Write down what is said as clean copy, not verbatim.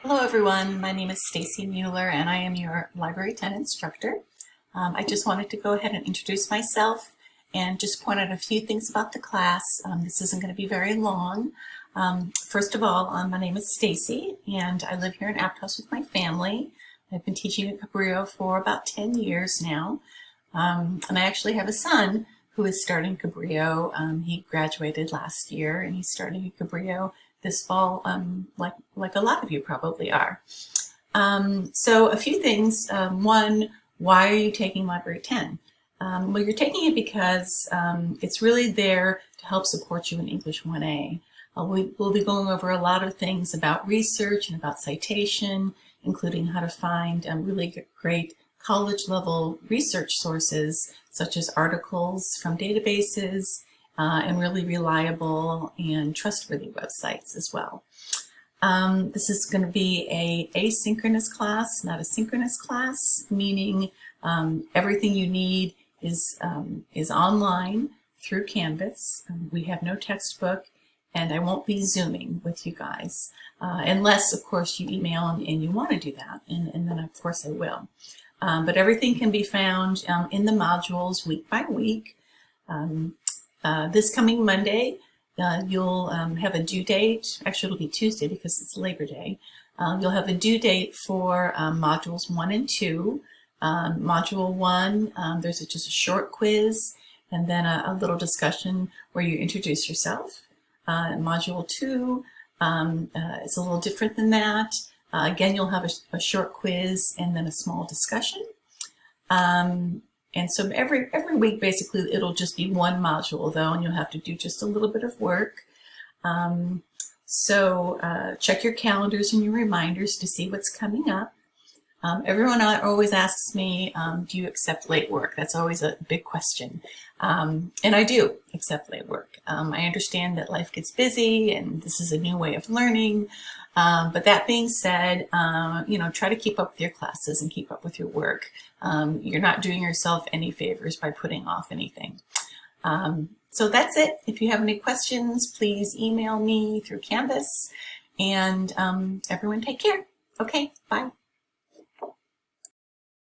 Hello everyone, my name is Stacy Mueller and I am your Library 10 instructor. I just wanted to go ahead and introduce myself and just point out a few things about the class. This isn't going to be very long. First of all, my name is Stacy and I live here in Aptos with my family. I've been teaching at Cabrillo for about 10 years now. And I actually have a son who is starting Cabrillo. He graduated last year and he's starting at Cabrillo this fall, like a lot of you probably are. So a few things. One, why are you taking Library 10? Well, you're taking it because it's really there to help support you in English 1A. We'll be going over a lot of things about research and about citation, including how to find really great college-level research sources, such as articles from databases, and really reliable and trustworthy websites as well. This is going to be an asynchronous class, not a synchronous class, meaning everything you need is online through Canvas. We have no textbook, and I won't be Zooming with you guys, unless, of course, you email and you want to do that, and then, of course, I will. But everything can be found in the modules week by week. This coming Monday, you'll have a due date. Actually, it'll be Tuesday because it's Labor Day. You'll have a due date for modules 1 and 2. Module 1, there's just a short quiz and then a little discussion where you introduce yourself. Module 2 is a little different than that. Again, you'll have a short quiz and then a small discussion. And so every week, basically, it'll just be one module, though, and you'll have to do just a little bit of work. So check your calendars and your reminders to see what's coming up. Everyone always asks me, do you accept late work? That's always a big question. And I do accept late work. I understand that life gets busy and this is a new way of learning. But that being said, try to keep up with your classes and keep up with your work. You're not doing yourself any favors by putting off anything. So that's it. If you have any questions, please email me through Canvas. And everyone take care. Okay, bye.